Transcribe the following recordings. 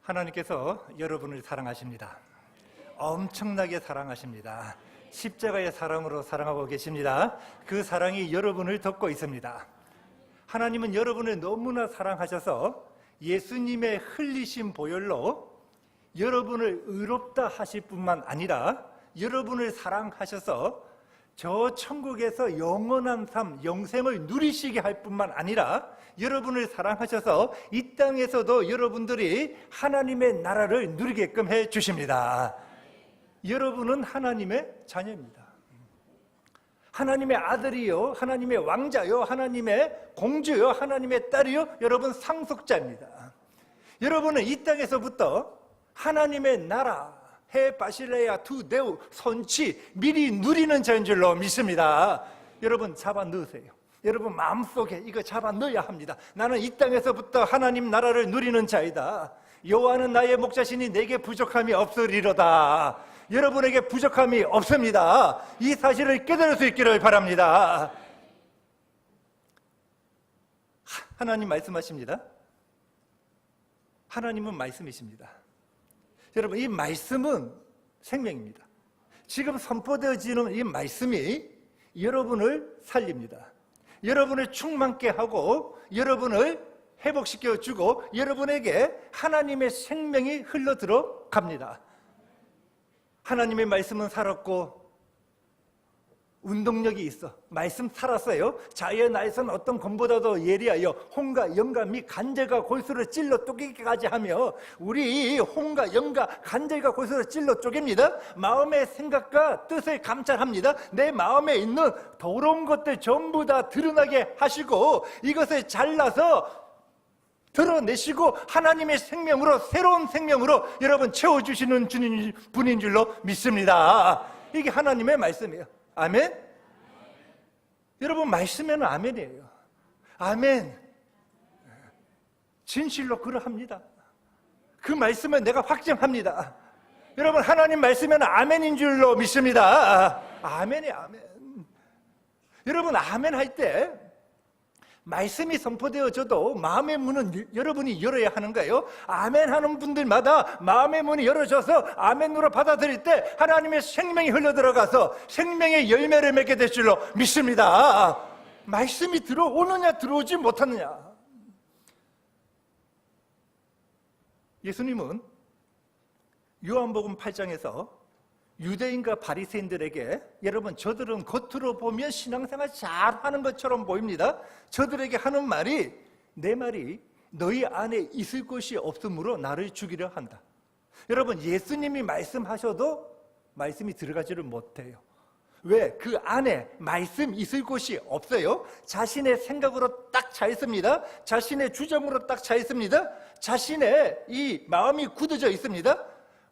하나님께서 여러분을 사랑하십니다. 엄청나게 사랑하십니다. 십자가의 사랑으로 사랑하고 계십니다. 그 사랑이 여러분을 덮고 있습니다. 하나님은 여러분을 너무나 사랑하셔서 예수님의 흘리신 보혈로 여러분을 의롭다 하실 뿐만 아니라 여러분을 사랑하셔서 저 천국에서 영원한 삶, 영생을 누리시게 할 뿐만 아니라 여러분을 사랑하셔서 이 땅에서도 여러분들이 하나님의 나라를 누리게끔 해 주십니다. 여러분은 하나님의 자녀입니다. 하나님의 아들이요, 하나님의 왕자요, 하나님의 공주요, 하나님의 딸이요, 여러분 상속자입니다. 여러분은 이 땅에서부터 하나님의 나라, 해 바실레아 두데우 선치 미리 누리는 자인 줄로 믿습니다. 여러분 잡아 넣으세요. 여러분 마음속에 이거 잡아 넣어야 합니다. 나는 이 땅에서부터 하나님 나라를 누리는 자이다. 여호와는 나의 목자시니 내게 부족함이 없으리로다. 여러분에게 부족함이 없습니다. 이 사실을 깨달을 수 있기를 바랍니다. 하나님 말씀하십니다. 하나님은 말씀이십니다. 여러분 이 말씀은 생명입니다. 지금 선포되어지는 이 말씀이 여러분을 살립니다. 여러분을 충만케 하고 여러분을 회복시켜주고 여러분에게 하나님의 생명이 흘러들어 갑니다. 하나님의 말씀은 살았고 운동력이 있어. 말씀 살았어요. 자의 날선 어떤 검보다도 예리하여 홍과 영과 및 간절과 골수를 찔러 쪼개기까지 하며 우리 홍과 영과 간절과 골수를 찔러 쪼갭니다. 마음의 생각과 뜻을 감찰합니다. 내 마음에 있는 더러운 것들 전부 다 드러나게 하시고 이것을 잘라서 드러내시고 하나님의 생명으로 새로운 생명으로 여러분 채워주시는 주님 분인 줄로 믿습니다. 이게 하나님의 말씀이에요. 아멘? 여러분 말씀에는 아멘이에요. 아멘. 진실로 그러합니다. 그 말씀은 내가 확증합니다. 여러분 하나님 말씀에는 아멘인 줄로 믿습니다. 아멘이 아멘. 여러분 아멘 할 때 말씀이 선포되어져도 마음의 문은 여러분이 열어야 하는 거예요. 아멘 하는 분들마다 마음의 문이 열어져서 아멘으로 받아들일 때 하나님의 생명이 흘러들어가서 생명의 열매를 맺게 될 줄로 믿습니다. 말씀이 들어오느냐 들어오지 못하느냐. 예수님은 요한복음 8장에서 유대인과 바리새인들에게 여러분 저들은 겉으로 보면 신앙생활 잘하는 것처럼 보입니다. 저들에게 하는 말이 내 말이 너희 안에 있을 것이 없으므로 나를 죽이려 한다. 여러분 예수님이 말씀하셔도 말씀이 들어가지를 못해요. 왜? 그 안에 말씀 있을 곳이 없어요. 자신의 생각으로 딱 차 있습니다. 자신의 주장으로 딱 차 있습니다. 자신의 이 마음이 굳어져 있습니다.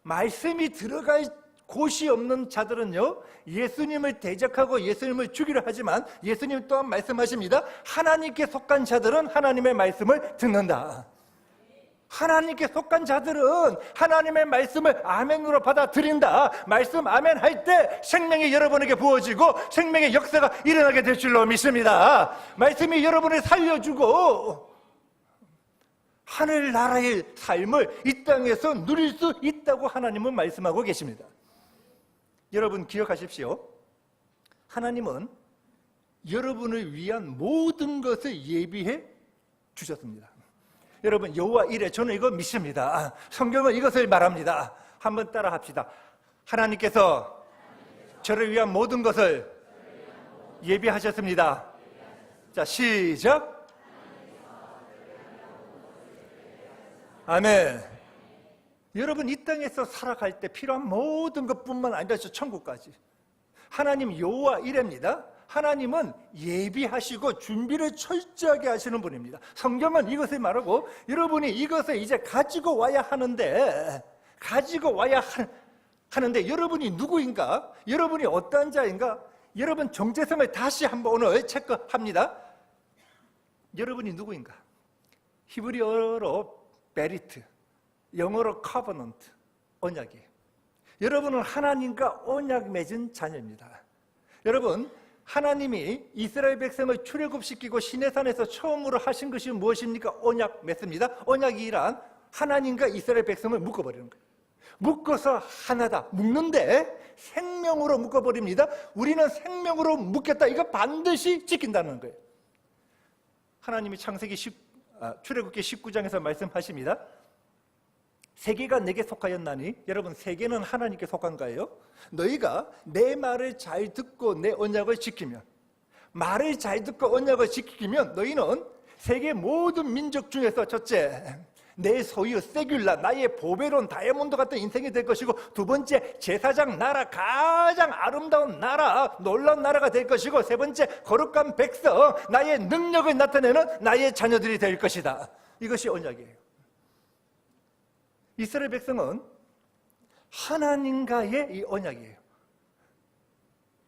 말씀이 들어갈 곳이 없는 자들은요 예수님을 대적하고 예수님을 죽이려 하지만 예수님 또한 말씀하십니다. 하나님께 속한 자들은 하나님의 말씀을 듣는다. 하나님께 속한 자들은 하나님의 말씀을 아멘으로 받아들인다. 말씀 아멘 할 때 생명이 여러분에게 부어지고 생명의 역사가 일어나게 될 줄로 믿습니다. 말씀이 여러분을 살려주고 하늘나라의 삶을 이 땅에서 누릴 수 있다고 하나님은 말씀하고 계십니다. 여러분 기억하십시오. 하나님은 여러분을 위한 모든 것을 예비해 주셨습니다. 여러분 여호와 이레 저는 이거 믿습니다. 성경은 이것을 말합니다. 한번 따라 합시다. 하나님께서 저를 위한 모든 것을 예비하셨습니다. 자 시작. 아멘. 여러분 이 땅에서 살아갈 때 필요한 모든 것뿐만 아니라 저 천국까지 하나님 여호와 이레입니다. 하나님은 예비하시고 준비를 철저하게 하시는 분입니다. 성경은 이것을 말하고 여러분이 이것을 이제 가지고 와야 하는데 여러분이 누구인가? 여러분이 어떤 자인가? 여러분 정체성을 다시 한번 오늘 체크합니다. 여러분이 누구인가? 히브리어로 베리트, 영어로 커버넌트, 언약이에요. 여러분은 하나님과 언약 맺은 자녀입니다. 여러분 하나님이 이스라엘 백성을 출애굽시키고 시내산에서 처음으로 하신 것이 무엇입니까? 언약 맺습니다. 언약이란 하나님과 이스라엘 백성을 묶어버리는 거예요. 묶어서 하나다. 묶는데 생명으로 묶어버립니다. 우리는 생명으로 묶였다. 이거 반드시 지킨다는 거예요. 하나님이 출애굽기 19장에서 말씀하십니다. 세계가 내게 속하였나니, 여러분 세계는 하나님께 속한 거예요. 너희가 내 말을 잘 듣고 내 언약을 지키면, 말을 잘 듣고 언약을 지키면 너희는 세계 모든 민족 중에서 첫째, 내 소유 세귤라, 나의 보배로운 다이아몬드 같은 인생이 될 것이고, 두 번째 제사장 나라, 가장 아름다운 나라, 놀라운 나라가 될 것이고, 세 번째 거룩한 백성, 나의 능력을 나타내는 나의 자녀들이 될 것이다. 이것이 언약이에요. 이스라엘 백성은 하나님과의 이 언약이에요.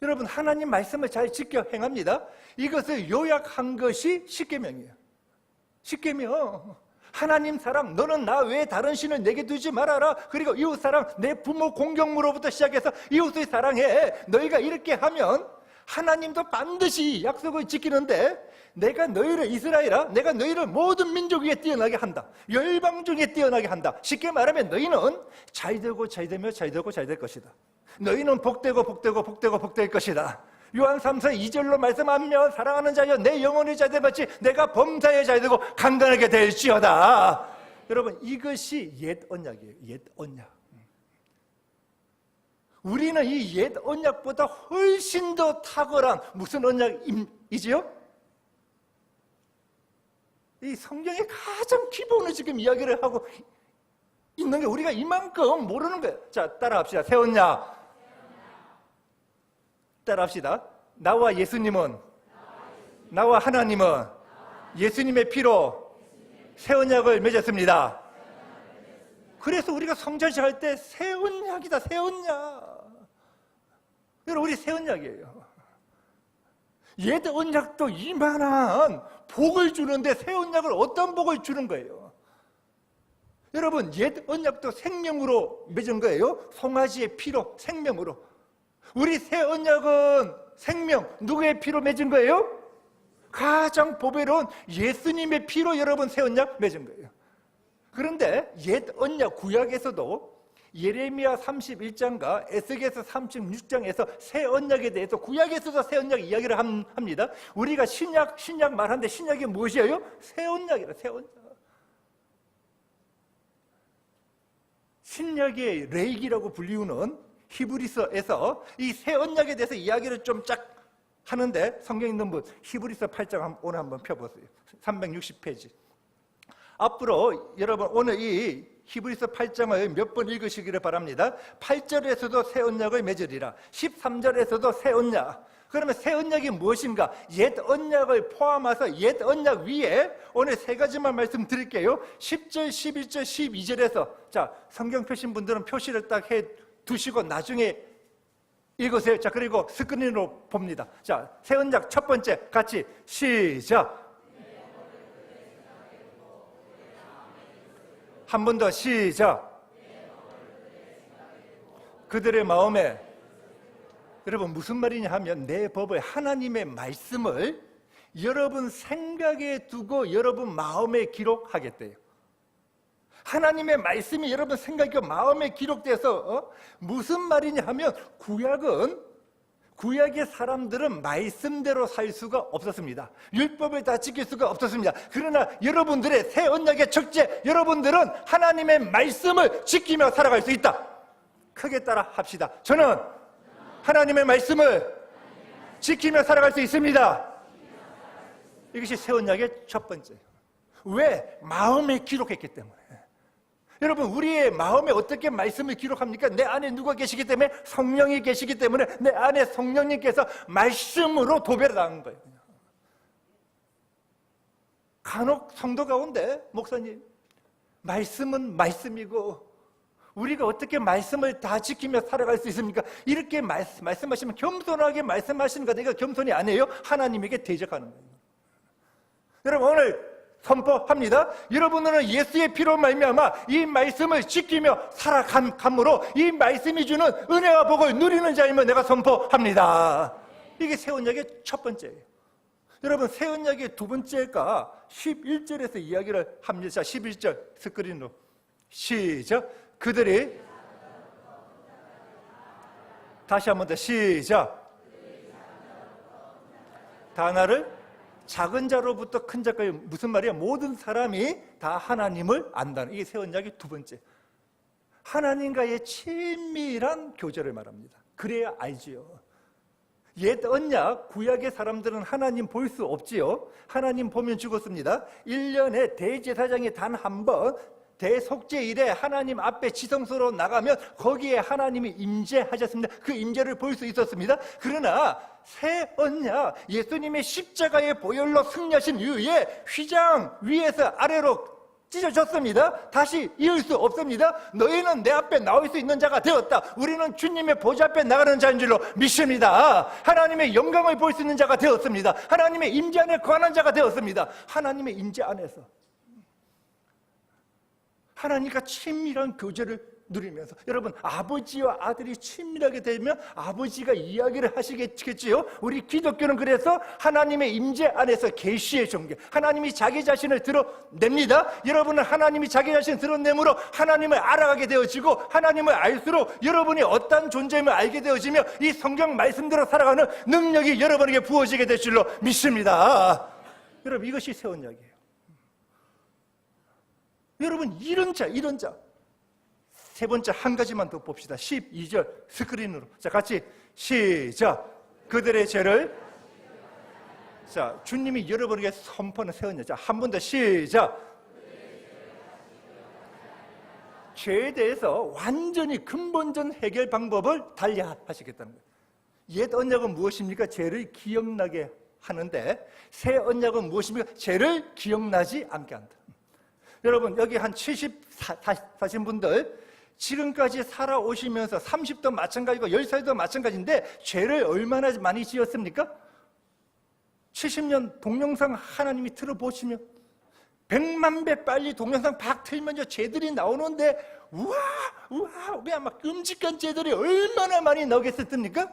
여러분 하나님 말씀을 잘 지켜 행합니다. 이것을 요약한 것이 십계명이에요. 십계명. 하나님 사랑, 너는 나 외에 다른 신을 내게 두지 말아라. 그리고 이웃 사랑, 내 부모 공경무로부터 시작해서 이웃을 사랑해. 너희가 이렇게 하면 하나님도 반드시 약속을 지키는데, 내가 너희를 이스라엘아, 내가 너희를 모든 민족 위에 뛰어나게 한다. 열방 중에 뛰어나게 한다. 쉽게 말하면 너희는 잘되고 잘되며 잘되고 잘될 것이다. 너희는 복되고 복되고 복되고 복될 것이다. 요한 3서 2절로 말씀하면, 사랑하는 자여 내 영혼이 잘되같이 내가 범사에 잘되고 강건하게 될지어다. 여러분 이것이 옛 언약이에요. 옛 언약. 우리는 이 옛 언약보다 훨씬 더 탁월한 무슨 언약이지요? 이 성경의 가장 기본을 지금 이야기를 하고 있는 게 우리가 이만큼 모르는 거예요. 자, 따라합시다. 새 언약. 따라합시다. 나와 예수님은, 나와 하나님은 예수님의 피로 새 언약을 맺었습니다. 그래서 우리가 성전시 할 때 새 언약이다, 새 언약. 여러분 우리 새 언약이에요. 옛 언약도 이만한 복을 주는데 새 언약을 어떤 복을 주는 거예요? 여러분 옛 언약도 생명으로 맺은 거예요. 송아지의 피로, 생명으로. 우리 새 언약은 생명, 누구의 피로 맺은 거예요? 가장 보배로운 예수님의 피로 여러분 새 언약 맺은 거예요. 그런데 옛 언약 구약에서도 예레미야 31장과 에스겔서 36장에서 새 언약에 대해서 구약에서도 새 언약 이야기를 합니다. 우리가 신약 말하는데 신약이 무엇이에요? 새 언약이라, 새 언약. 신약의 레이기라고 불리우는 히브리서에서 이 새 언약에 대해서 이야기를 좀 쫙 하는데, 성경 있는 분 히브리서 8장 오늘 한번 펴보세요. 360페이지. 앞으로 여러분 오늘 이 히브리서 8장을 몇 번 읽으시기를 바랍니다. 8절에서도 새 언약을 맺으리라. 13절에서도 새 언약. 그러면 새 언약이 무엇인가? 옛 언약을 포함해서 옛 언약 위에 오늘 세 가지만 말씀드릴게요. 10절, 11절, 12절에서 자, 성경 펴신 분들은 표시를 딱 해 두시고 나중에 읽으세요. 자, 그리고 스크린으로 봅니다. 자, 새 언약 첫 번째 같이 시작. 한 번 더 시작. 그들의 마음에. 여러분 무슨 말이냐 하면 내 법을, 하나님의 말씀을 여러분 생각에 두고 여러분 마음에 기록하겠대요. 하나님의 말씀이 여러분 생각과 마음에 기록돼서 무슨 말이냐 하면 구약의 사람들은 말씀대로 살 수가 없었습니다. 율법을 다 지킬 수가 없었습니다. 그러나 여러분들의 새 언약의 첫째, 여러분들은 하나님의 말씀을 지키며 살아갈 수 있다. 크게 따라 합시다. 저는 하나님의 말씀을 지키며 살아갈 수 있습니다. 이것이 새 언약의 첫 번째. 왜? 마음에 기록했기 때문에. 여러분 우리의 마음에 어떻게 말씀을 기록합니까? 내 안에 누가 계시기 때문에? 성령이 계시기 때문에 내 안에 성령님께서 말씀으로 도배를 당한 거예요. 간혹 성도 가운데 목사님, 말씀은 말씀이고 우리가 어떻게 말씀을 다 지키며 살아갈 수 있습니까? 이렇게 말씀하시면 겸손하게 말씀하시는 거 내가 겸손이 아니에요. 하나님에게 대적하는 거예요. 여러분 오늘 선포합니다. 여러분들은 예수의 피로 말미암아 이 말씀을 지키며 살아감으로 이 말씀이 주는 은혜와 복을 누리는 자임을 내가 선포합니다. 이게 새 언약의 첫 번째예요. 여러분 새 언약의 두 번째가 11절에서 이야기를 합니다. 11절 스크린으로 시작. 그들이 다시 한 번 더 시작. 다나를 작은 자로부터 큰 자까지 무슨 말이야? 모든 사람이 다 하나님을 안다는 이게 새 언약의 두 번째. 하나님과의 친밀한 교제를 말합니다. 그래야 알지요. 옛 언약 구약의 사람들은 하나님 볼 수 없지요. 하나님 보면 죽었습니다. 1년에 대제사장이 단 한 번 대속죄일에 하나님 앞에 지성소로 나가면 거기에 하나님이 임재하셨습니다. 그 임재를 볼 수 있었습니다. 그러나 새 언약 예수님의 십자가의 보혈로 승리하신 이후에 휘장 위에서 아래로 찢어졌습니다. 다시 이을 수 없습니다. 너희는 내 앞에 나올 수 있는 자가 되었다. 우리는 주님의 보좌 앞에 나가는 자인 줄로 믿습니다. 하나님의 영광을 볼 수 있는 자가 되었습니다. 하나님의 임재 안에 거하는 자가 되었습니다. 하나님의 임재 안에서 하나님과 친밀한 교제를 누리면서 여러분 아버지와 아들이 친밀하게 되면 아버지가 이야기를 하시겠지요. 우리 기독교는 그래서 하나님의 임재 안에서 계시의 종교, 하나님이 자기 자신을 드러냅니다. 여러분은 하나님이 자기 자신을 드러내므로 하나님을 알아가게 되어지고 하나님을 알수록 여러분이 어떤 존재임을 알게 되어지며 이 성경 말씀대로 살아가는 능력이 여러분에게 부어지게 될 줄로 믿습니다. 여러분 이것이 새 언약이에요. 여러분 이런 자 세 번째 한 가지만 더 봅시다. 12절 스크린으로 자 같이 시작. 그들의 죄를 자 주님이 여러분에게 선포하는 새 언약. 자 한 번 더 시작. 죄에 대해서 완전히 근본적 해결 방법을 달리하시겠다는 거예요. 옛 언약은 무엇입니까? 죄를 기억나게 하는데 새 언약은 무엇입니까? 죄를 기억나지 않게 한다. 여러분 여기 한 70 사신 분들 지금까지 살아오시면서 30도 마찬가지고 10살도 마찬가지인데 죄를 얼마나 많이 지었습니까? 70년 동영상 하나님이 들어보시면 100만 배 빨리 동영상 박 틀면 죄들이 나오는데 우와 왜 막 끔찍한 죄들이 얼마나 많이 나오겠습니까?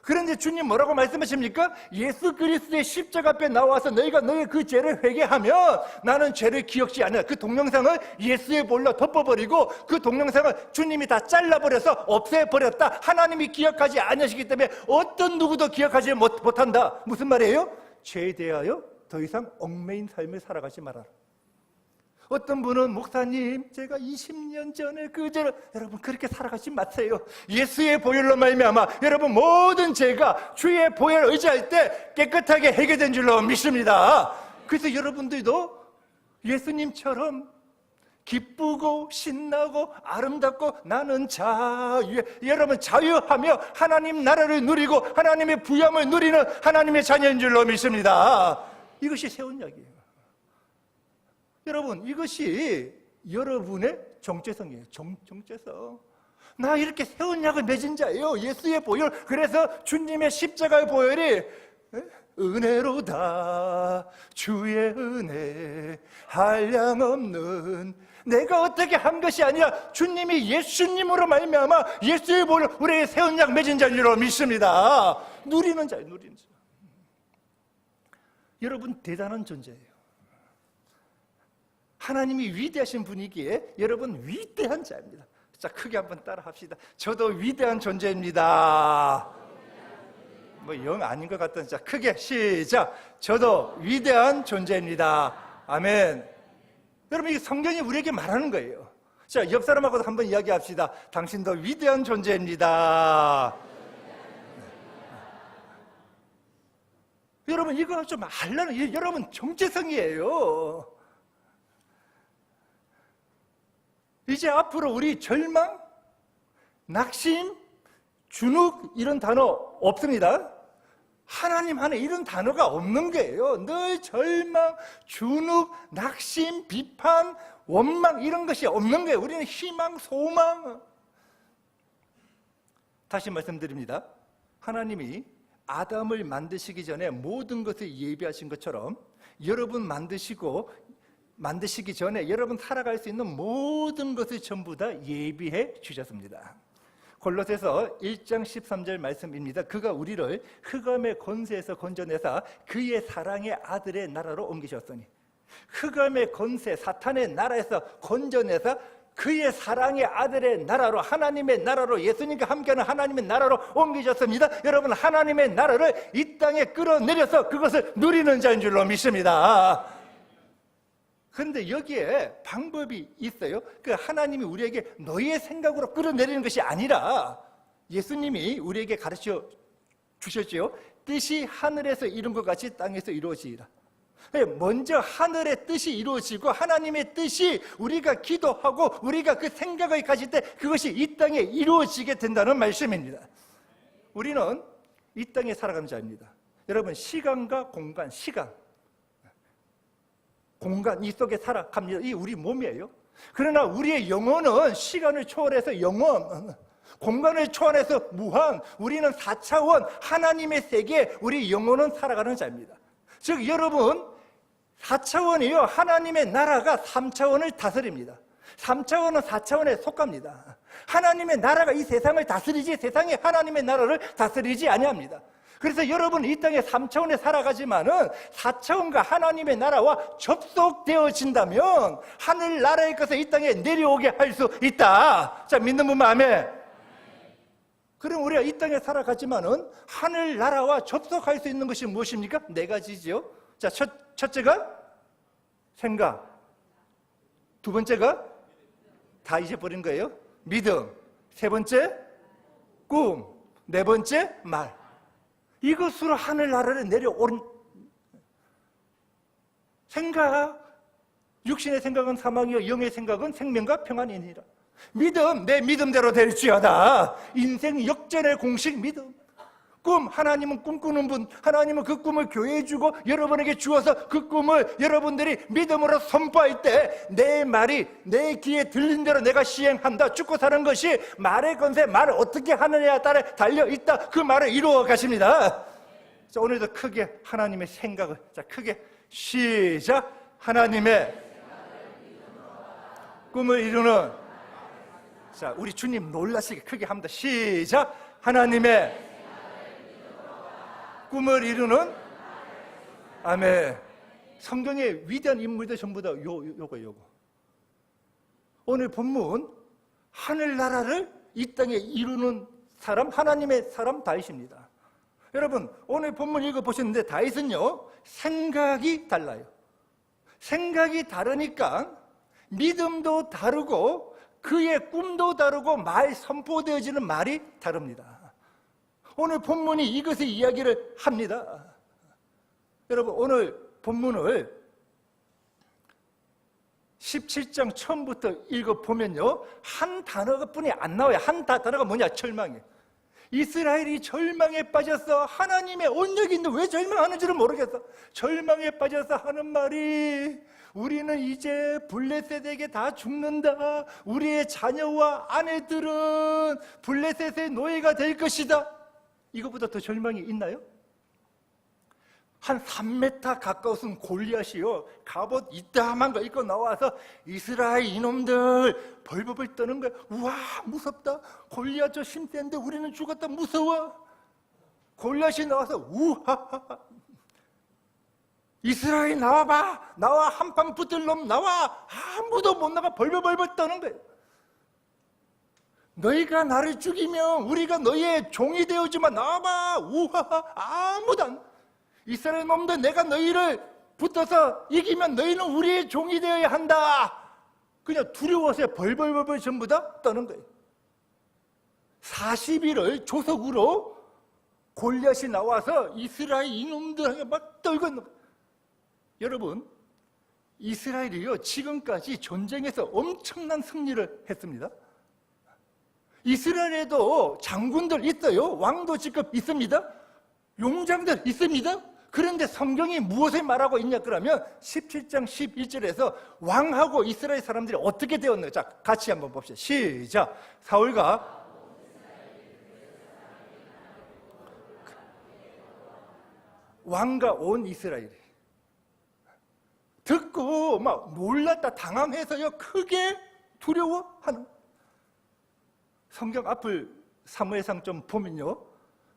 그런데 주님 뭐라고 말씀하십니까? 예수 그리스도의 십자가 앞에 나와서 너희가 너의 그 죄를 회개하면 나는 죄를 기억지 않아. 그 동영상을 예수의 볼로 덮어버리고 그 동영상을 주님이 다 잘라버려서 없애버렸다. 하나님이 기억하지 않으시기 때문에 어떤 누구도 기억하지 못한다. 무슨 말이에요? 죄에 대하여 더 이상 얽매인 삶을 살아가지 말아라. 어떤 분은 목사님 제가 20년 전에 그 죄를 여러분 그렇게 살아가지 마세요. 예수의 보혈로 말미암아 여러분 모든 죄가 주의 보혈을 의지할 때 깨끗하게 해결된 줄로 믿습니다. 그래서 여러분들도 예수님처럼 기쁘고 신나고 아름답고 나는 자유해 여러분 자유하며 하나님 나라를 누리고 하나님의 부여함을 누리는 하나님의 자녀인 줄로 믿습니다. 이것이 새 언약이에요. 여러분 이것이 여러분의 정체성이에요. 정체성. 나 이렇게 새 언약을 맺은 자예요. 예수의 보혈. 그래서 주님의 십자가의 보혈이 은혜로다 주의 은혜 한량없는 내가 어떻게 한 것이 아니라 주님이 예수님으로 말미암아 예수의 보혈 우리의 새 언약 맺은 자인 줄로 믿습니다. 누리는 자예요. 누리는 자. 여러분 대단한 존재예요. 하나님이 위대하신 분이기에 여러분 위대한 자입니다. 자 크게 한번 따라 합시다. 저도 위대한 존재입니다. 뭐 영 아닌 것 같던 자 크게 시작. 저도 위대한 존재입니다. 아멘. 여러분 이 성경이 우리에게 말하는 거예요. 자 옆 사람하고도 한번 이야기합시다. 당신도 위대한 존재입니다. 여러분 이거 좀 알라는 여러분 정체성이에요. 이제 앞으로 우리 절망, 낙심, 준욱 이런 단어 없습니다. 하나님 안에 이런 단어가 없는 거예요. 늘 절망, 준욱, 낙심, 비판, 원망 이런 것이 없는 거예요. 우리는 희망, 소망. 다시 말씀드립니다. 하나님이 아담을 만드시기 전에 모든 것을 예비하신 것처럼 여러분 만드시기 전에 여러분 살아갈 수 있는 모든 것을 전부 다 예비해 주셨습니다. 골로새서 1장 13절 말씀입니다. 그가 우리를 흑암의 권세에서 건져내사 그의 사랑의 아들의 나라로 옮기셨으니 흑암의 권세 사탄의 나라에서 건져내서 그의 사랑의 아들의 나라로, 하나님의 나라로, 예수님과 함께하는 하나님의 나라로 옮기셨습니다. 여러분, 하나님의 나라를 이 땅에 끌어내려서 그것을 누리는 자인 줄로 믿습니다. 그런데 여기에 방법이 있어요. 그 하나님이 우리에게 너희의 생각으로 끌어내리는 것이 아니라 예수님이 우리에게 가르쳐 주셨지요. 뜻이 하늘에서 이룬 것 같이 땅에서 이루어지리라. 먼저 하늘의 뜻이 이루어지고 하나님의 뜻이 우리가 기도하고 우리가 그 생각을 가질 때 그것이 이 땅에 이루어지게 된다는 말씀입니다. 우리는 이 땅에 살아가는 자입니다. 여러분, 시간과 공간, 공간 이 속에 살아갑니다. 이 우리 몸이에요. 그러나 우리의 영혼은 시간을 초월해서 영원, 공간을 초월해서 무한, 우리는 4차원 하나님의 세계에 우리 영혼은 살아가는 자입니다. 즉 여러분, 4차원이요 하나님의 나라가 3차원을 다스립니다. 3차원은 4차원에 속합니다. 하나님의 나라가 이 세상을 다스리지 세상이 하나님의 나라를 다스리지 아니합니다. 그래서 여러분 이 땅에 3차원에 살아가지만은 4차원과 하나님의 나라와 접속되어진다면 하늘나라의 것을 이 땅에 내려오게 할 수 있다. 자, 믿는 분만 아멘. 그럼 우리가 이 땅에 살아가지만은 하늘나라와 접속할 수 있는 것이 무엇입니까? 4가지지요. 자, 첫째가 생각, 두 번째가 다 잊어버린 거예요. 믿음, 세 번째 꿈, 네 번째 말. 이것으로 하늘나라를 내려오는 생각. 육신의 생각은 사망이요 영의 생각은 생명과 평안이니라. 믿음, 내 믿음대로 될지어다. 인생 역전의 공식 믿음. 꿈, 하나님은 꿈꾸는 분, 하나님은 그 꿈을 교회에 주고 여러분에게 주어서 그 꿈을 여러분들이 믿음으로 선포할 때 내 말이 내 귀에 들린 대로 내가 시행한다. 죽고 사는 것이 말의 권세, 말을 어떻게 하느냐에 따라 달려있다. 그 말을 이루어 가십니다. 자, 오늘도 크게 하나님의 생각을, 자, 크게 시작. 하나님의 꿈을 이루는, 자, 우리 주님 놀라시게 크게 합니다. 시작. 하나님의 꿈을 이루는, 아멘. 성경의 위대한 인물들 전부 다 요거. 오늘 본문 하늘나라를 이 땅에 이루는 사람, 하나님의 사람 다윗입니다. 여러분, 오늘 본문 읽어보셨는데 다윗은요 생각이 달라요. 생각이 다르니까 믿음도 다르고 그의 꿈도 다르고 말 선포되어지는 말이 다릅니다. 오늘 본문이 이것의 이야기를 합니다. 여러분, 오늘 본문을 17장 처음부터 읽어보면요 한 단어뿐이 안 나와요. 한 단어가 뭐냐? 절망이에요. 이스라엘이 절망에 빠져서 하나님의 언약이 있는데 왜 절망하는지를 모르겠어. 절망에 빠져서 하는 말이 우리는 이제 블레셋에게 다 죽는다. 우리의 자녀와 아내들은 블레셋의 노예가 될 것이다. 이거보다 더 절망이 있나요? 한 3m 가까우신 골리앗이요 갑옷 이따만 거 입고 나와서 이스라엘 이놈들 벌벌벌 떠는 거야. 우와 무섭다. 골리앗 저 힘 센데 우리는 죽었다. 무서워. 골리앗이 나와서 우하하하 이스라엘 나와봐. 나와. 한판 붙을 놈 나와. 아무도 못 나가. 벌벌벌벌 떠는 거예요. 너희가 나를 죽이면 우리가 너희의 종이 되어주마. 나와봐. 우하하. 아무도 안. 이스라엘 놈들 내가 너희를 붙어서 이기면 너희는 우리의 종이 되어야 한다. 그냥 두려워서 벌벌벌벌 전부 다 떠는 거예요. 40일을 조석으로 골리앗이 나와서 이스라엘 이놈들에게 막 떨고 있는 거예요. 여러분, 이스라엘이요 지금까지 전쟁에서 엄청난 승리를 했습니다. 이스라엘에도 장군들 있어요. 왕도 직접 있습니다. 용장들 있습니다. 그런데 성경이 무엇을 말하고 있냐 그러면 17장 11절에서 왕하고 이스라엘 사람들이 어떻게 되었나. 자, 같이 한번 봅시다. 시작. 사울과 왕과 온 이스라엘이 듣고 막 놀랐다 당황해서요 크게 두려워하는. 성경 앞을 사무엘상 좀 보면요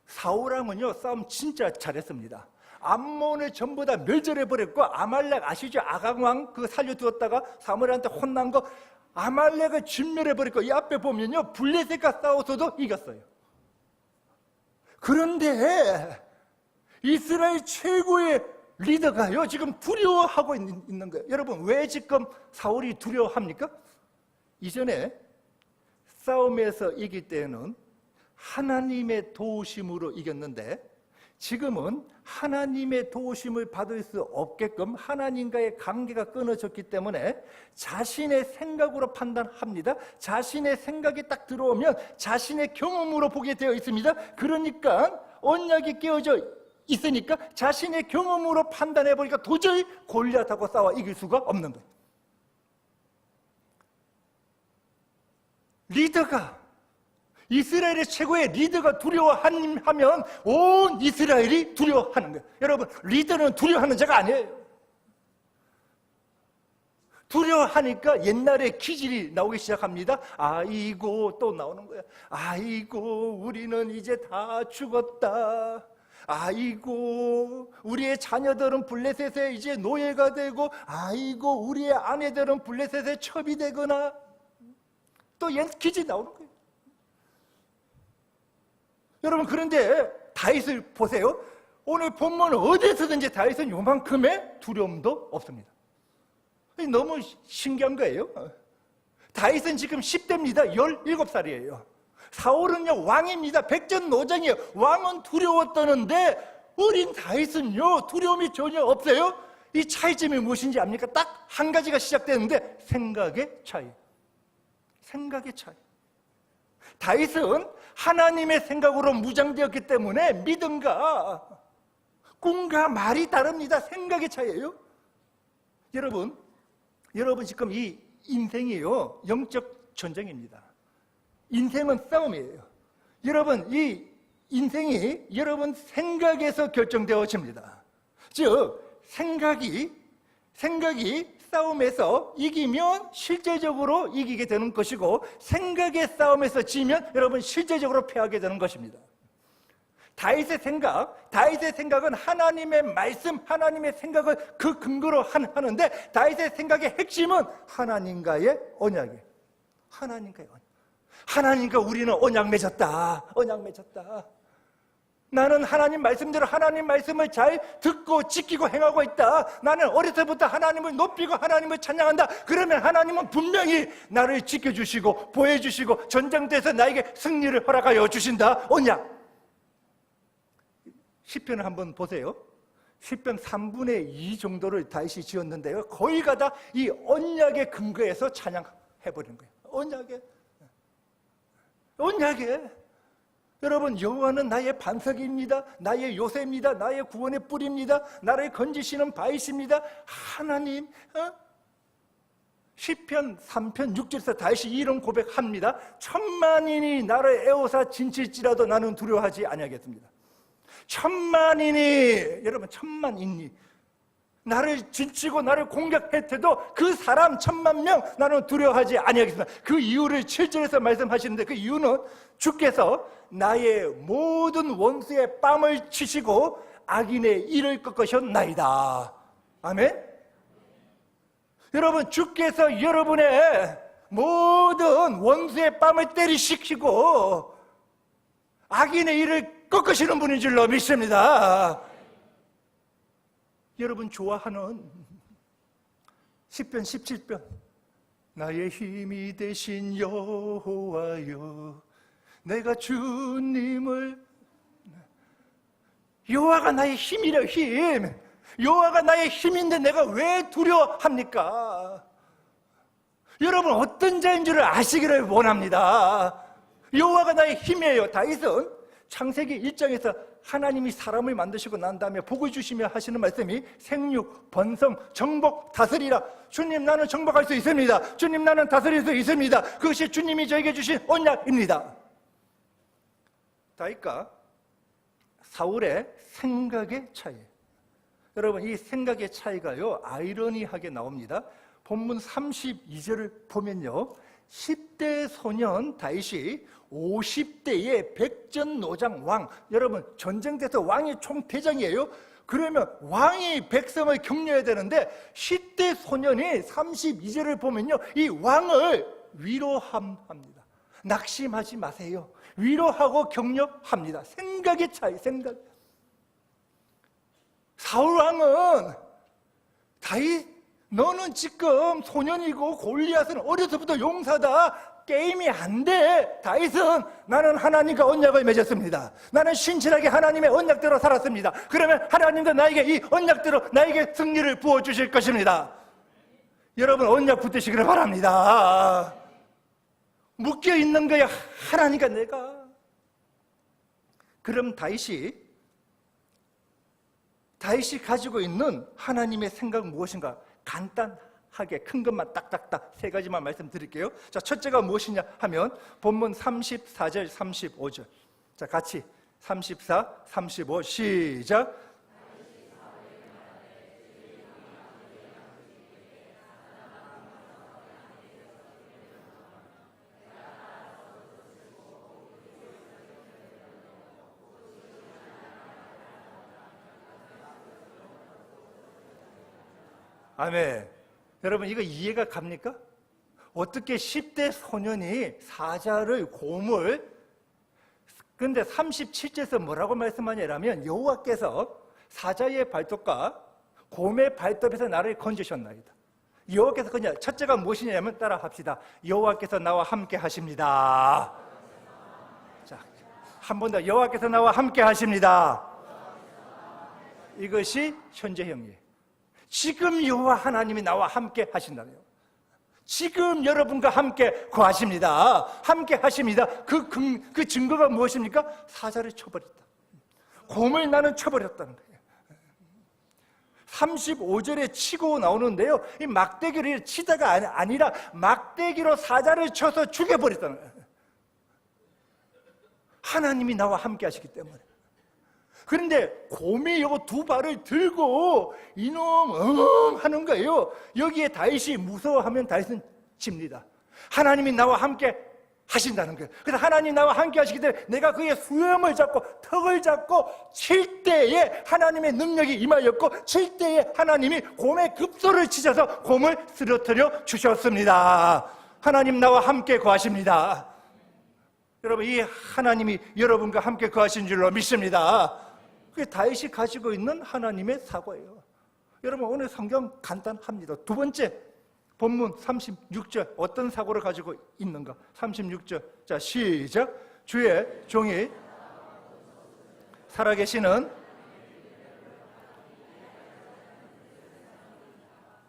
사울왕은요 싸움 진짜 잘했습니다. 암몬을 전부 다 멸절해 버렸고, 아말렉 아시죠? 아강왕 그 살려두었다가 사무엘한테 혼난 거, 아말렉을 진멸해 버렸고, 이 앞에 보면요, 블레셋과 싸워서도 이겼어요. 그런데 이스라엘 최고의 리더가요, 지금 두려워하고 있는 거예요. 여러분, 왜 지금 사울이 두려워합니까? 이전에 싸움에서 이길 때는 하나님의 도우심으로 이겼는데, 지금은 하나님의 도우심을 받을 수 없게끔 하나님과의 관계가 끊어졌기 때문에 자신의 생각으로 판단합니다. 자신의 생각이 딱 들어오면 자신의 경험으로 보게 되어 있습니다. 그러니까 언약이 깨어져 있으니까 자신의 경험으로 판단해 보니까 도저히 골리앗하고 싸워 이길 수가 없는 거예요. 리더가, 이스라엘의 최고의 리더가 두려워하면 온 이스라엘이 두려워하는 거예요. 여러분, 리더는 두려워하는 자가 아니에요. 두려워하니까 옛날에 기질이 나오기 시작합니다. 아이고, 또 나오는 거야. 아이고, 우리는 이제 다 죽었다. 아이고, 우리의 자녀들은 블레셋에 이제 노예가 되고, 아이고, 우리의 아내들은 블레셋에 첩이 되거나, 또 옛 기질이 나오는 거예요. 여러분, 그런데 다윗을 보세요. 오늘 본문 어디에서든지 다윗은 요만큼의 두려움도 없습니다. 너무 신기한 거예요. 다윗은 지금 10대입니다. 17살이에요. 사울은요, 왕입니다. 백전노장이에요. 왕은 두려워 떠는데 어린 다윗은요, 두려움이 전혀 없어요. 이 차이점이 무엇인지 압니까? 딱 한 가지가 시작되는데, 생각의 차이. 생각의 차이. 다윗은 하나님의 생각으로 무장되었기 때문에 믿음과 꿈과 말이 다릅니다. 생각의 차이예요. 여러분 지금 이 인생이요, 영적 전쟁입니다. 인생은 싸움이에요. 여러분, 이 인생이 여러분 생각에서 결정되어집니다. 즉, 생각이 싸움에서 이기면 실제적으로 이기게 되는 것이고, 생각의 싸움에서 지면 여러분 실제적으로 패하게 되는 것입니다. 다윗의 생각은 하나님의 말씀, 하나님의 생각을 그 근거로 하는데, 다윗의 생각의 핵심은 하나님과의 언약이에요. 하나님과의 언약. 하나님과 우리는 언약 맺었다. 나는 하나님 말씀대로 하나님 말씀을 잘 듣고 지키고 행하고 있다. 나는 어려서부터 하나님을 높이고 하나님을 찬양한다. 그러면 하나님은 분명히 나를 지켜주시고 보호해주시고 전쟁터에서 나에게 승리를 허락하여 주신다. 언약. 시편을 한번 보세요. 시편 3분의 2 정도를 다윗이 지었는데요, 거의 다 이 언약의 근거에서 찬양해버린 거예요. 언약에 여러분, 여호와는 나의 반석입니다. 나의 요새입니다. 나의 구원의 뿌리입니다. 나를 건지시는 바이십니다. 하나님, 시편 3편 6절에서 다윗이 이런 고백합니다. 천만인이 나를 에워싸 진칠지라도 나는 두려워하지 아니하겠습니다. 천만인이, 여러분, 천만인이 나를 진치고 나를 공격했대도 그 사람 10,000,000명 나는 두려워하지 아니하겠습니다. 그 이유를 7절에서 말씀하시는데, 그 이유는 주께서 나의 모든 원수의 뺨을 치시고 악인의 이를 꺾으셨나이다. 아멘. 여러분, 주께서 여러분의 모든 원수의 뺨을 때리시키고 악인의 이를 꺾으시는 분인 줄로 믿습니다. 여러분 좋아하는 시편 17편, 나의 힘이 되신 여호와여, 내가 주님을, 여호와가 나의 힘이래. 힘. 여호와가 나의 힘인데 내가 왜 두려워합니까? 여러분, 어떤 자인 줄을 아시기를 원합니다. 여호와가 나의 힘이에요. 다윗은 창세기 1장에서 하나님이 사람을 만드시고 난 다음에 복을 주시며 하시는 말씀이 생육, 번성, 정복, 다스리라. 주님, 나는 정복할 수 있습니다. 주님, 나는 다스릴 수 있습니다. 그것이 주님이 저에게 주신 언약입니다. 다윗과 사울의 생각의 차이. 여러분, 이 생각의 차이가요, 아이러니하게 나옵니다. 본문 32절을 보면요, 10대 소년 다윗이 50대의 백전노장 왕, 여러분 전쟁터에서 왕이 총대장이에요. 그러면 왕이 백성을 격려해야 되는데 10대 소년이 32절을 보면요, 이 왕을 위로합니다. 낙심하지 마세요. 위로하고 격려합니다. 생각의 차이, 생각. 사울 왕은 다윗, 너는 지금 소년이고 골리앗은 어려서부터 용사다. 게임이 안 돼. 다윗은 나는 하나님과 언약을 맺었습니다. 나는 신실하게 하나님의 언약대로 살았습니다. 그러면 하나님도 나에게 이 언약대로 나에게 승리를 부어주실 것입니다. 여러분 언약 붙드시기를 바랍니다. 묶여있는 거야 하나님과 내가. 그럼 다윗이 가지고 있는 하나님의 생각은 무엇인가? 간단하게 큰 것만 딱딱딱 세 가지만 말씀드릴게요. 자, 첫째가 무엇이냐 하면 본문 34절 35절. 자, 같이 34, 35 시작. 아멘. 여러분 이거 이해가 갑니까? 어떻게 10대 소년이 사자를 곰을, 근데 37절에서 뭐라고 말씀하냐면 여호와께서 사자의 발톱과 곰의 발톱에서 나를 건지셨나이다. 여호와께서 그냥 첫째가 무엇이냐면 따라 합시다. 여호와께서 나와 함께 하십니다. 자, 한 번 더 여호와께서 나와 함께 하십니다. 이것이 현재형이에요. 지금 여호와 하나님이 나와 함께 하신다고요. 지금 여러분과 함께 거하십니다. 함께 하십니다. 그 증거가 무엇입니까? 사자를 쳐버렸다. 곰을 나는 쳐버렸다는 거예요. 35절에 치고 나오는데요, 이 막대기를 치다가 아니라 막대기로 사자를 쳐서 죽여버렸다는 거예요. 하나님이 나와 함께 하시기 때문에. 그런데 곰이 요거 두 발을 들고 이놈 하는 거예요. 여기에 다윗이 무서워하면 다윗은 집니다. 하나님이 나와 함께 하신다는 거예요. 그래서 하나님 나와 함께 하시기 때문에 내가 그의 수염을 잡고 턱을 잡고 칠 때에 하나님의 능력이 임하였고, 칠 때에 하나님이 곰의 급소를 치셔서 곰을 쓰러뜨려 주셨습니다. 하나님 나와 함께 거하십니다. 여러분 이 하나님이 여러분과 함께 거하신 줄로 믿습니다. 그게 다윗이 가지고 있는 하나님의 사고예요. 여러분 오늘 성경 간단합니다. 두 번째 본문 36절 어떤 사고를 가지고 있는가? 36절 자 시작. 주의 종이 살아계시는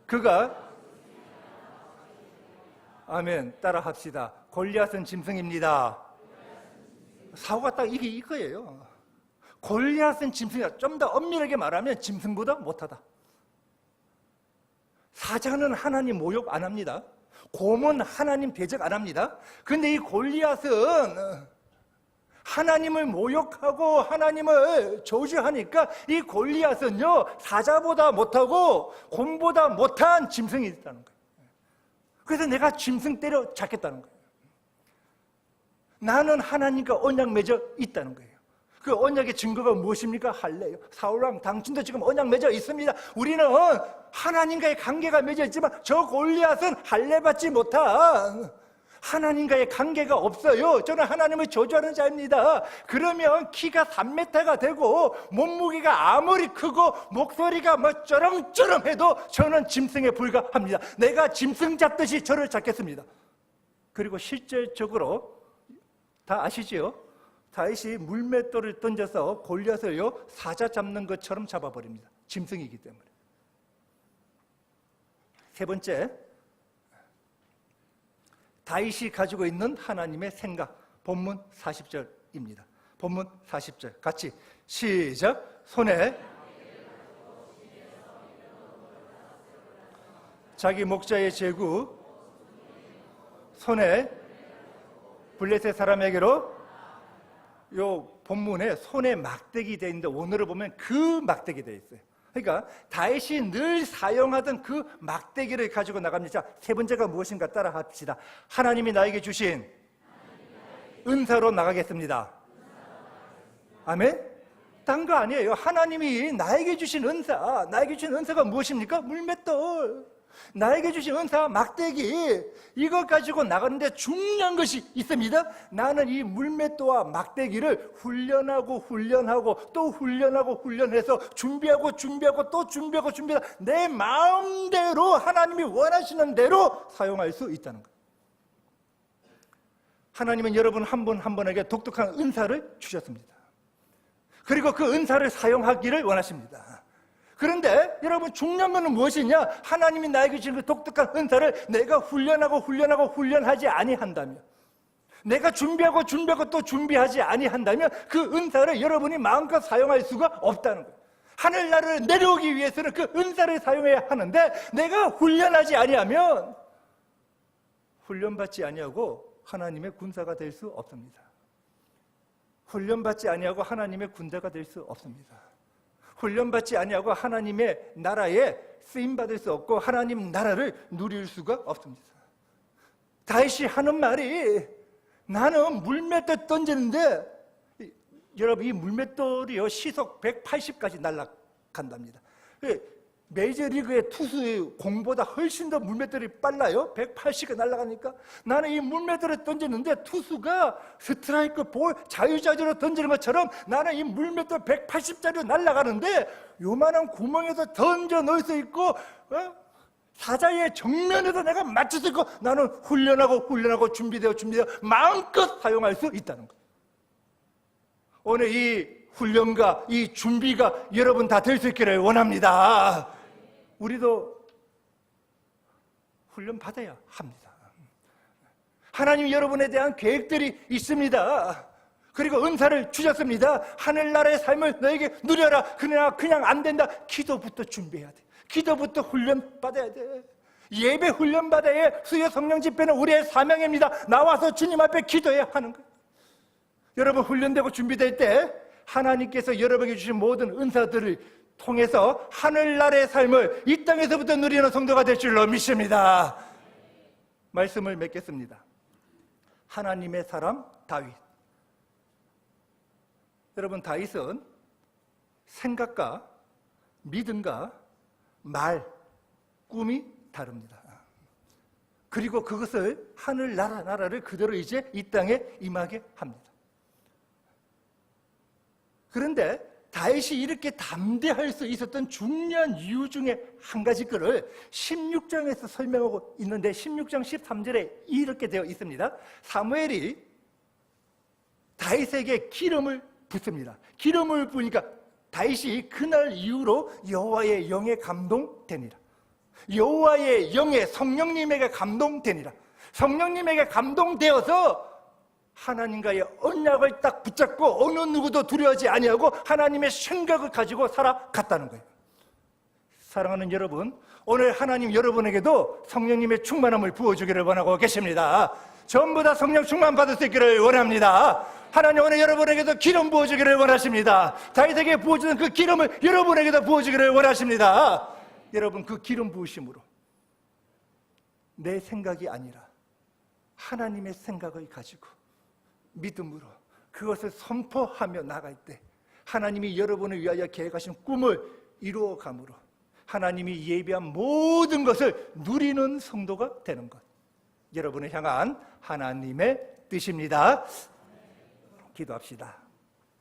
그가 아멘 따라 합시다. 골리앗은 짐승입니다. 사고가 딱 이거예요. 골리앗은 짐승이다. 좀 더 엄밀하게 말하면 짐승보다 못하다. 사자는 하나님 모욕 안 합니다. 곰은 하나님 대적 안 합니다. 그런데 이 골리앗은 하나님을 모욕하고 하나님을 저주하니까 이 골리앗은요 사자보다 못하고 곰보다 못한 짐승이 있다는 거예요. 그래서 내가 짐승 때려 잡겠다는 거예요. 나는 하나님과 언약 맺어 있다는 거예요. 그 언약의 증거가 무엇입니까? 할례요. 사울왕 당신도 지금 언약 맺어 있습니다. 우리는 하나님과의 관계가 맺어 있지만 저 골리앗은 할례 받지 못한 하나님과의 관계가 없어요. 저는 하나님을 저주하는 자입니다. 그러면 키가 3m가 되고 몸무게가 아무리 크고 목소리가 뭐 쩌렁쩌렁 해도 저는 짐승에 불과합니다. 내가 짐승 잡듯이 저를 잡겠습니다. 그리고 실질적으로 다 아시지요? 다윗이 물맷돌을 던져서 골리앗을요 사자 잡는 것처럼 잡아버립니다. 짐승이기 때문에. 세 번째, 다윗이 가지고 있는 하나님의 생각. 본문 40절입니다. 본문 40절 같이 시작. 손에 자기 목자의 제구, 손에 블레셋 사람에게로, 요 본문에 손에 막대기 되어 있는데 오늘을 보면 그 막대기 되어 있어요. 그러니까 다윗이 늘 사용하던 그 막대기를 가지고 나갑니다. 자, 세 번째가 무엇인가 따라 합시다. 하나님이 나에게 주신 은사로 나가겠습니다. 아멘? 딴 거 아니에요. 하나님이 나에게 주신 은사, 나에게 주신 은사가 무엇입니까? 물맷돌. 나에게 주신 은사, 막대기. 이거 가지고 나가는데 중요한 것이 있습니다. 나는 이 물맷돌과 막대기를 훈련하고 또 훈련해서 준비하고 또 준비하고 내 마음대로 하나님이 원하시는 대로 사용할 수 있다는 거예요. 하나님은 여러분 한 분 한 분에게 독특한 은사를 주셨습니다. 그리고 그 은사를 사용하기를 원하십니다. 그런데 여러분 중요한 것은 무엇이냐? 하나님이 나에게 주신 그 독특한 은사를 내가 훈련하지 아니한다면, 내가 준비하고 또 준비하지 아니한다면 그 은사를 여러분이 마음껏 사용할 수가 없다는 거예요. 하늘나라를 내려오기 위해서는 그 은사를 사용해야 하는데 내가 훈련하지 아니하면 훈련받지 아니하고 하나님의 군사가 될 수 없습니다. 훈련받지 아니하고 하나님의 군대가 될 수 없습니다. 훈련받지 아니하고 하나님의 나라에 쓰임받을 수 없고 하나님 나라를 누릴 수가 없습니다. 다윗이 하는 말이, 나는 물맷돌 던지는데, 여러분 이 물맷돌이요 시속 180까지 날아간답니다. 메이저리그의 투수의 공보다 훨씬 더 물맷돌이 빨라요. 180이 날아가니까 나는 이 물맷돌을 던지는데 투수가 스트라이크 볼 자유자재로 던지는 것처럼 나는 이 물맷돌 180짜리로 날아가는데 요만한 구멍에서 던져 넣을 수 있고 사자의 정면에도 내가 맞출 수 있고 나는 훈련하고 준비되어 마음껏 사용할 수 있다는 거예요. 오늘 이 훈련과 이 준비가 여러분 다 될 수 있기를 원합니다. 우리도 훈련 받아야 합니다. 하나님이 여러분에 대한 계획들이 있습니다. 그리고 은사를 주셨습니다. 하늘나라의 삶을 너에게 누려라. 그러나 그냥 안 된다. 기도부터 준비해야 돼. 기도부터 훈련 받아야 돼. 예배 훈련 받아야 해. 수요 성령 집회는 우리의 사명입니다. 나와서 주님 앞에 기도해야 하는 거예요. 여러분 훈련되고 준비될 때 하나님께서 여러분에게 주신 모든 은사들을 통해서 하늘나라의 삶을 이 땅에서부터 누리는 성도가 될 줄로 믿습니다. 말씀을 맺겠습니다. 하나님의 사람 다윗. 여러분 다윗은 생각과 믿음과 말, 꿈이 다릅니다. 그리고 그것을 하늘나라를 그대로 이제 이 땅에 임하게 합니다. 그런데 다윗이 이렇게 담대할 수 있었던 중요한 이유 중에 한 가지 거를 16장에서 설명하고 있는데 16장 13절에 이렇게 되어 있습니다. 사무엘이 다윗에게 기름을 붓습니다. 기름을 부으니까 다윗이 그날 이후로 여호와의 영에 감동되니라. 여호와의 영에 성령님에게 감동되니라. 성령님에게 감동되어서 하나님과의 언약을 딱 붙잡고 어느 누구도 두려워하지 아니하고 하나님의 생각을 가지고 살아갔다는 거예요. 사랑하는 여러분, 오늘 하나님 여러분에게도 성령님의 충만함을 부어주기를 원하고 계십니다. 전부 다 성령 충만 받을 수 있기를 원합니다. 하나님 오늘 여러분에게도 기름 부어주기를 원하십니다. 다윗에게 부어주는 그 기름을 여러분에게도 부어주기를 원하십니다. 여러분 그 기름 부으심으로 내 생각이 아니라 하나님의 생각을 가지고 믿음으로 그것을 선포하며 나갈 때 하나님이 여러분을 위하여 계획하신 꿈을 이루어감으로 하나님이 예비한 모든 것을 누리는 성도가 되는 것, 여러분을 향한 하나님의 뜻입니다. 기도합시다.